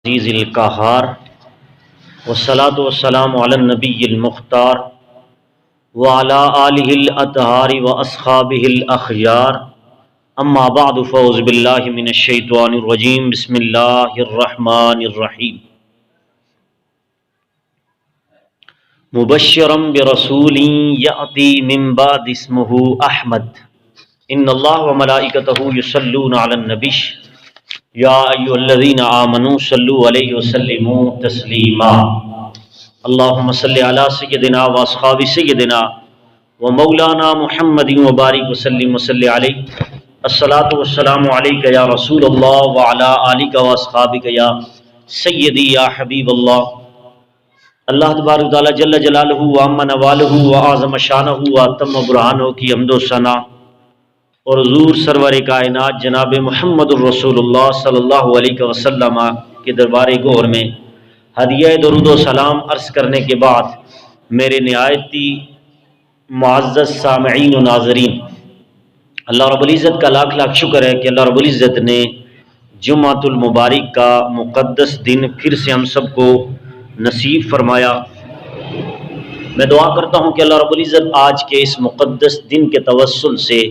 عزیز القہار والصلاة والسلام علی النبی المختار وعلی آلہ الاطہار واصحابہ الاخیار اما بعد فاعوذ باللہ من الشیطان الرجیم بسم اللہ الرحمن الرحیم مبشرا برسول یأتی من بعد اسمہ احمد ان اللہ وملائکتہ یصلون علی النبی یا ایھا الذین آمنوا صلوا علیہ وسلموا تسلیما اللہم صلی علی سیدنا و اصحاب سیدنا و مولانا محمد وبارک وسلم وصلی علیہ الصلاۃ والسلام علیک یا رسول اللہ وعلی آلک و اصحابک یا سیدی یا حبیب اللہ۔ اللہ تبارک و تعالی جل جلالہ و عم نوالہ و اعظم شانہ و اتم برہانہ کی حمد و ثنا اور حضور سرور کائنات جناب محمد الرسول اللہ صلی اللہ علیہ وسلم کے دربار گور میں ہدیہ درود و سلام عرض کرنے کے بعد میرے نہایتی معزز سامعین و ناظرین، اللہ رب العزت کا لاکھ لاکھ شکر ہے کہ اللہ رب العزت نے جمعۃ المبارک کا مقدس دن پھر سے ہم سب کو نصیب فرمایا۔ میں دعا کرتا ہوں کہ اللہ رب العزت آج کے اس مقدس دن کے توسل سے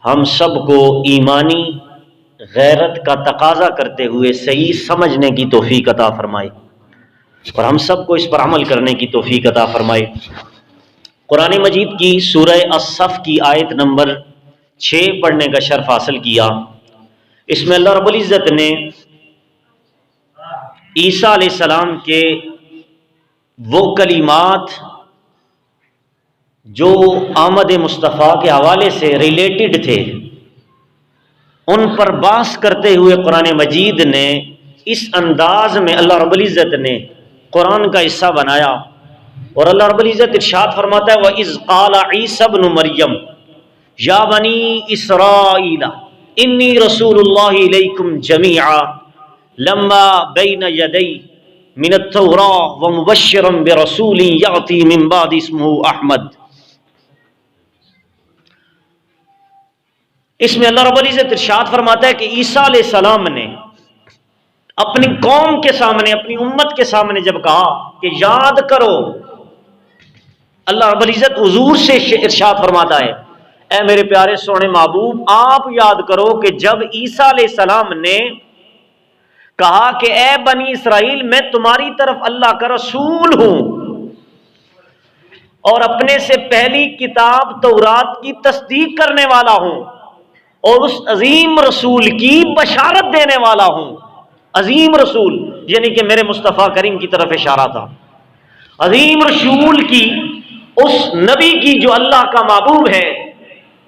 ہم سب کو ایمانی غیرت کا تقاضا کرتے ہوئے صحیح سمجھنے کی توفیق عطا فرمائے اور ہم سب کو اس پر عمل کرنے کی توفیق عطا فرمائے۔ قرآن مجید کی سورہ الصف کی آیت نمبر 6 پڑھنے کا شرف حاصل کیا۔ اس میں اللہ رب العزت نے عیسیٰ علیہ السلام کے وہ کلمات جو آمد مصطفیٰ کے حوالے سے ریلیٹڈ تھے ان پر بحث کرتے ہوئے قرآن مجید نے اس انداز میں اللہ رب العزت نے قرآن کا حصہ بنایا، اور اللہ رب العزت ارشاد فرماتا ہے وَإِذْ قَالَ عِيسَى ابْنُ مَرْيَمَ يَا بَنِي إِسْرَائِيلَ إِنِّي رَسُولُ اللَّهِ إِلَيْكُمْ جَمِيعًا لَمَّا بَيْنَ يَدَيَّ مِنَ التَّوْرَاةِ وَمُبَشِّرًا بِرَسُولٍ يَأْتِي مِن بَعْدِي اسْمُهُ أَحْمَدُ۔ اس میں اللہ رب العزت ارشاد فرماتا ہے کہ عیسیٰ علیہ السلام نے اپنی قوم کے سامنے، اپنی امت کے سامنے جب کہا کہ یاد کرو، اللہ رب العزت حضور سے ارشاد فرماتا ہے اے میرے پیارے سونے محبوب، آپ یاد کرو کہ جب عیسیٰ علیہ السلام نے کہا کہ اے بنی اسرائیل میں تمہاری طرف اللہ کا رسول ہوں اور اپنے سے پہلی کتاب تورات کی تصدیق کرنے والا ہوں اور اس عظیم رسول کی بشارت دینے والا ہوں۔ عظیم رسول یعنی کہ میرے مصطفیٰ کریم کی طرف اشارہ تھا، عظیم رسول کی، اس نبی کی جو اللہ کا محبوب ہے،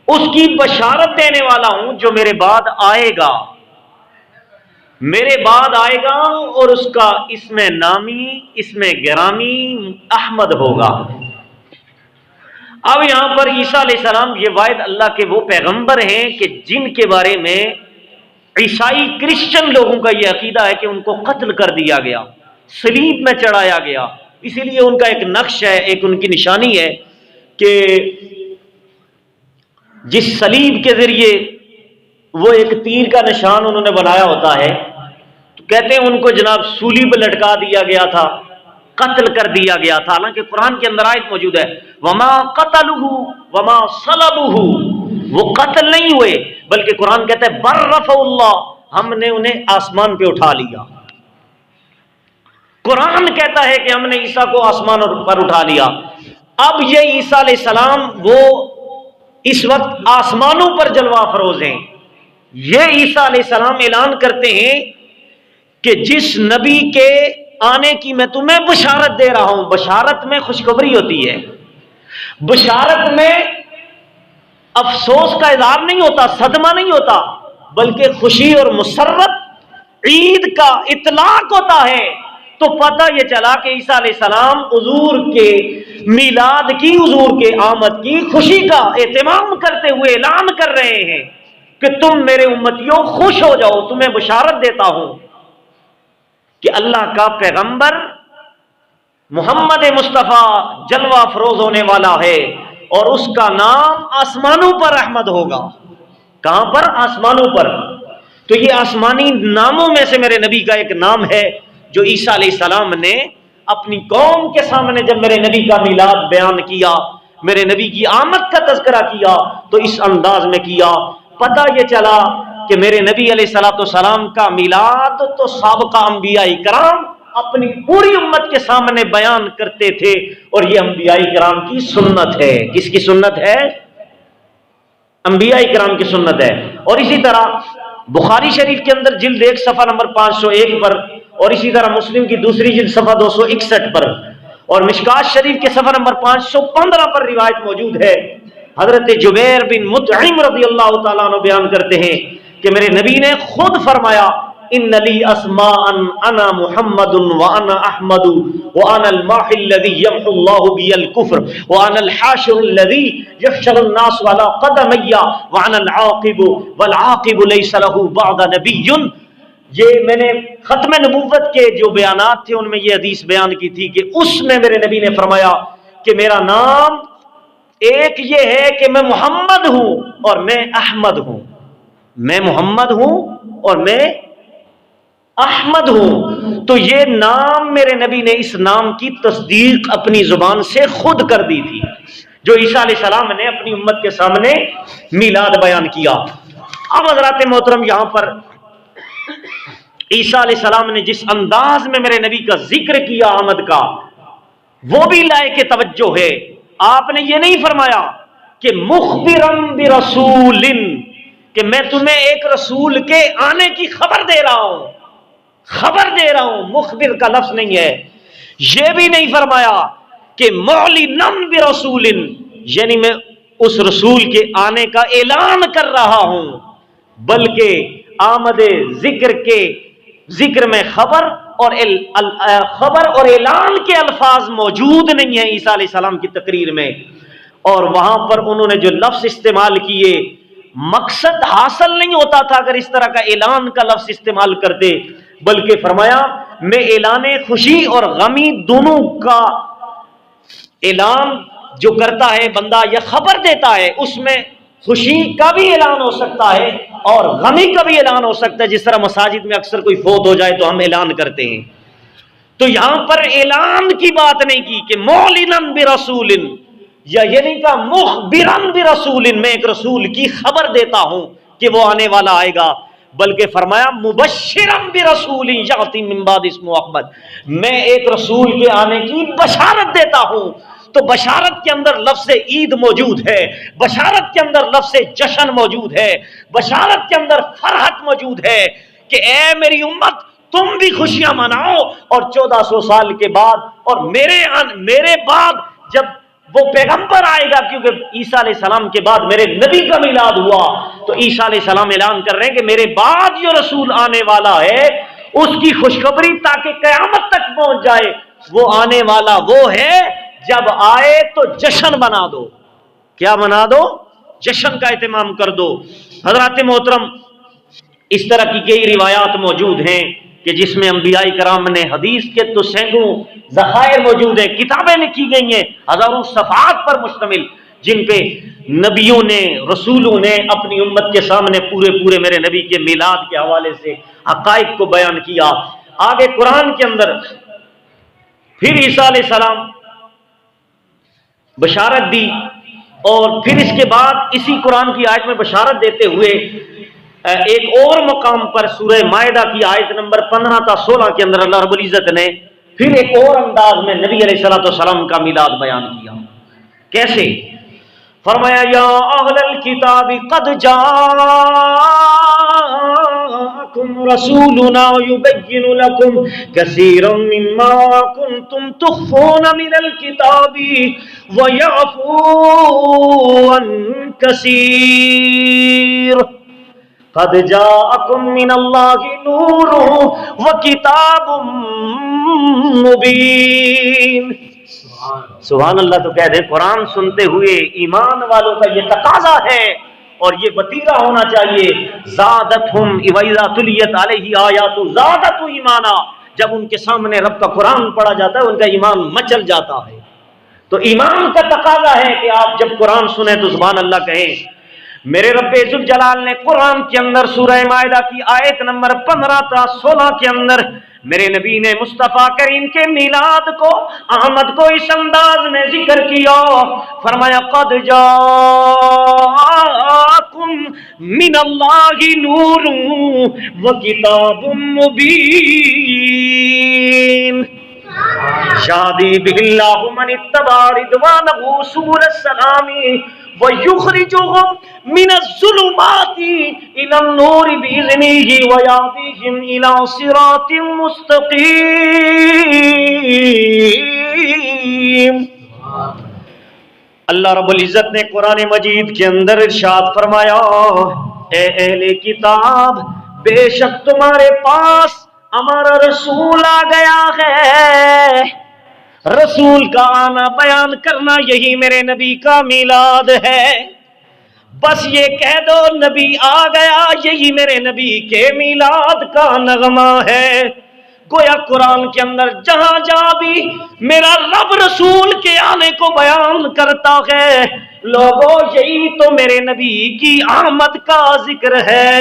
اس کی بشارت دینے والا ہوں جو میرے بعد آئے گا، میرے بعد آئے گا، اور اس کا اسم نامی، اسم گرامی احمد ہوگا۔ اب یہاں پر عیسیٰ علیہ السلام یہ واحد اللہ کے وہ پیغمبر ہیں کہ جن کے بارے میں عیسائی کرسچن لوگوں کا یہ عقیدہ ہے کہ ان کو قتل کر دیا گیا، صلیب میں چڑھایا گیا۔ اسی لیے ان کا ایک نقش ہے، ایک ان کی نشانی ہے کہ جس صلیب کے ذریعے وہ ایک تیر کا نشان انہوں نے بنایا ہوتا ہے، تو کہتے ہیں ان کو جناب سولی پہ لٹکا دیا گیا تھا، قتل کر دیا گیا تھا۔ حالانکہ قرآن کے اندر آیت موجود ہے وما قتلہ وما صلبہ، وہ قتل نہیں ہوئے بلکہ قرآن کہتا ہے بر رفع اللہ، ہم نے انہیں آسمان پہ اٹھا لیا۔ قرآن کہتا ہے کہ ہم نے عیسیٰ کو آسمان پر اٹھا لیا۔ اب یہ عیسیٰ علیہ السلام وہ اس وقت آسمانوں پر جلوہ افروز ہیں۔ یہ عیسیٰ علیہ السلام اعلان کرتے ہیں کہ جس نبی کے آنے کی میں تمہیں بشارت دے رہا ہوں، بشارت میں خوشخبری ہوتی ہے، بشارت میں افسوس کا اظہار نہیں ہوتا، صدمہ نہیں ہوتا، بلکہ خوشی اور مسرت، عید کا اطلاق ہوتا ہے۔ تو پتہ یہ چلا کہ عیسیٰ علیہ السلام حضور کے میلاد کی، حضور کے آمد کی خوشی کا اہتمام کرتے ہوئے اعلان کر رہے ہیں کہ تم میرے امتیوں خوش ہو جاؤ، تمہیں بشارت دیتا ہوں کہ اللہ کا پیغمبر محمد مصطفیٰ جلوہ افروز ہونے والا ہے اور اس کا نام آسمانوں پر احمد ہوگا۔ کہاں پر؟ آسمانوں پر۔ تو یہ آسمانی ناموں میں سے میرے نبی کا ایک نام ہے جو عیسیٰ علیہ السلام نے اپنی قوم کے سامنے جب میرے نبی کا میلاد بیان کیا، میرے نبی کی آمد کا تذکرہ کیا تو اس انداز میں کیا. پتہ یہ چلا کہ میرے نبی علیہ الصلوۃ والسلام کا میلاد تو سابقہ انبیاء کرام اپنی پوری امت کے سامنے بیان کرتے تھے، اور یہ انبیاء کرام کی سنت ہے. کس کی سنت ہے؟ انبیاء کرام کی سنت ہے. اور اسی طرح بخاری شریف کے اندر جلد 1 صفحہ نمبر 501 پر، اور اسی طرح مسلم کی دوسری جلد صفحہ 261 پر، اور مشکات شریف کے صفحہ نمبر 515 پر روایت موجود ہے. حضرت جبیر بن مطعم رضی اللہ تعالیٰ عنہ بیان کرتے ہیں کہ میرے نبی نے خود فرمایا ان لی اسماء انا محمد وانا احمد وانا الماحی الذی یمحو اللہ بی الکفر وانا الحاشر الذی یحشر الناس على قدمی وانا العاقب والعاقب لیس له بعد نبی. یہ میں نے ختم نبوت کے جو بیانات تھے ان میں یہ حدیث بیان کی تھی کہ اس میں میرے نبی نے فرمایا کہ میرا نام ایک یہ ہے کہ میں محمد ہوں اور میں احمد ہوں، میں محمد ہوں اور میں احمد ہوں. تو یہ نام میرے نبی نے اس نام کی تصدیق اپنی زبان سے خود کر دی تھی جو عیسیٰ علیہ السلام نے اپنی امت کے سامنے میلاد بیان کیا. اب حضرات محترم یہاں پر عیسیٰ علیہ السلام نے جس انداز میں میرے نبی کا ذکر کیا آمد کا، وہ بھی لائق توجہ ہے. آپ نے یہ نہیں فرمایا کہ مخبرم برسول، کہ میں تمہیں ایک رسول کے آنے کی خبر دے رہا ہوں، خبر دے رہا ہوں، مخبر کا لفظ نہیں ہے. یہ بھی نہیں فرمایا کہ معلنم برسول، یعنی میں اس رسول کے آنے کا اعلان کر رہا ہوں، بلکہ آمد ذکر میں خبر اور اعلان کے الفاظ موجود نہیں ہیں عیسیٰ علیہ السلام کی تقریر میں. اور وہاں پر انہوں نے جو لفظ استعمال کیے مقصد حاصل نہیں ہوتا تھا اگر اس طرح کا اعلان کا لفظ استعمال کرتے، بلکہ فرمایا میں اعلان خوشی اور غمی دونوں کا اعلان جو کرتا ہے بندہ یا خبر دیتا ہے، اس میں خوشی کا بھی اعلان ہو سکتا ہے اور غمی کا بھی اعلان ہو سکتا ہے. جس طرح مساجد میں اکثر کوئی فوت ہو جائے تو ہم اعلان کرتے ہیں، تو یہاں پر اعلان کی بات نہیں کی کہ معلنم برسول، یا یہ نہیں کہا مخبرم برسول، میں ایک رسول کی خبر دیتا ہوں کہ وہ آنے والا آئے گا، بلکہ فرمایا مبشرم برسول یاتی من بعد اسمہ احمد، میں ایک رسول کے آنے کی بشارت دیتا ہوں. تو بشارت کے اندر لفظ عید موجود ہے، بشارت کے اندر لفظ جشن موجود ہے، بشارت کے اندر فرحت موجود ہے کہ اے میری امت تم بھی خوشیاں مناؤ. اور 1400 سال کے بعد اور میرے بعد جب وہ پیغمبر آئے گا، کیونکہ عیسیٰ علیہ السلام کے بعد میرے نبی کا میلاد ہوا، تو عیسیٰ علیہ السلام اعلان کر رہے ہیں کہ میرے بعد جو رسول آنے والا ہے اس کی خوشخبری تاکہ قیامت تک پہنچ جائے. وہ آنے والا وہ ہے، جب آئے تو جشن بنا دو. کیا بنا دو؟ جشن کا اہتمام کر دو. حضرات محترم اس طرح کی کئی روایات موجود ہیں کہ جس میں انبیاء کرام نے حدیث کے تو سینکڑوں ذخائر موجود ہیں، کتابیں لکھی گئی ہیں ہزاروں صفحات پر مشتمل، جن پہ نبیوں نے رسولوں نے اپنی امت کے سامنے پورے میرے نبی کے میلاد کے حوالے سے حقائق کو بیان کیا. آگے قرآن کے اندر پھر عیسیٰ علیہ السلام بشارت دی، اور پھر اس کے بعد اسی قرآن کی آیت میں بشارت دیتے ہوئے ایک اور مقام پر سورہ مائدہ کی آیت نمبر 15 تا 16 کے اندر اللہ رب العزت نے پھر ایک اور انداز میں نبی علیہ السلام کا میلاد بیان کیا. کیسے؟ فرمایا یا اہل الکتاب قد جاءکم رسولنا یبین لکم کثیرا مما کنتم تخفون من الکتاب ویعفو عن کثیر قد جاءکم من اللہ نور وکتاب مبین. سبحان اللہ. تو کہہ دیں قرآن سنتے ہوئے ایمان والوں کا یہ تقاضا ہے اور یہ وتیرہ ہونا چاہیے، زادتہم اذا تلیت علیہ آیات زادت ایمانا. جب ان کے سامنے رب کا قرآن پڑھا جاتا ہے ان کا ایمان مچل جاتا ہے. تو ایمان کا تقاضا ہے کہ آپ جب قرآن سنیں تو سبحان اللہ کہیں. میرے رب ذوالجلال نے قرآن کے اندر سورہ مائدہ کی آیت نمبر 15 تا 16 کے اندر میرے نبی نے مصطفیٰ کریم کے میلاد کو، آمد کو اس انداز میں ذکر کیا، فرمایا قد جاءکم من اللہ نور و کتاب مبین شادی باللہ من اتبع رضوانہ سبل السلام وَيُخْرِجُهُمْ مِنَ الظُّلُمَاتِ إِلَى النُّورِ بِإِذْنِهِ وَيَهْدِيهِمْ إِلَى صِرَاطٍ مُسْتَقِيمٍ۔ اللہ رب العزت نے قرآن مجید کے اندر ارشاد فرمایا، اے اہل کتاب، بے شک تمہارے پاس ہمارا رسول آ گیا ہے۔ رسول کا آنا بیان کرنا یہی میرے نبی کا میلاد ہے۔ بس یہ کہہ دو نبی آ گیا، یہی میرے نبی کے میلاد کا نغمہ ہے۔ گویا قرآن کے اندر جہاں جہاں بھی میرا رب رسول کے آنے کو بیان کرتا ہے، لوگوں یہی تو میرے نبی کی آمد کا ذکر ہے۔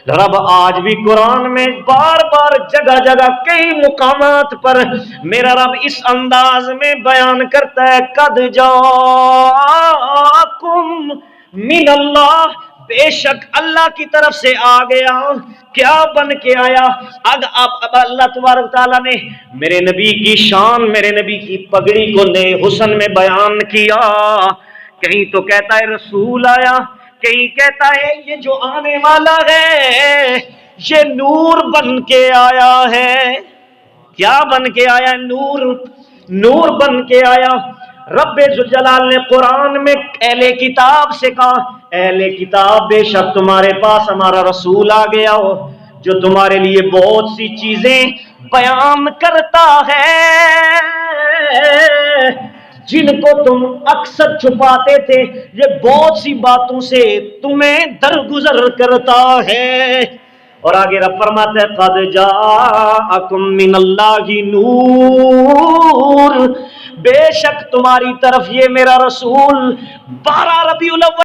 رب آج بھی قرآن میں بار بار جگہ جگہ کئی مقامات پر میرا رب اس انداز میں بیان کرتا ہے، قد جاءکم من اللہ، بے شک اللہ کی طرف سے آ گیا۔ کیا بن کے آیا؟ اب اللہ تبارک تعالیٰ نے میرے نبی کی شان، میرے نبی کی پگڑی کو نئے حسن میں بیان کیا۔ کہیں تو کہتا ہے رسول آیا، کہیں کہتا ہے یہ جو آنے والا ہے یہ نور بن کے آیا ہے۔ کیا بن کے آیا؟ نور بن کے آیا۔ رب ذوالجلال نے قرآن میں اہل کتاب سے کہا، اہل کتاب بے شک تمہارے پاس ہمارا رسول آ گیا ہو جو تمہارے لیے بہت سی چیزیں بیان کرتا ہے جن کو تم اکثر چھپاتے تھے، یہ بہت سی باتوں سے تمہیں درگزر کرتا ہے۔ اور آگے رب فرماتا ہے قد جاءکم من اللہ نور، بے شک تمہاری طرف یہ میرا رسول 12 ربیع الاول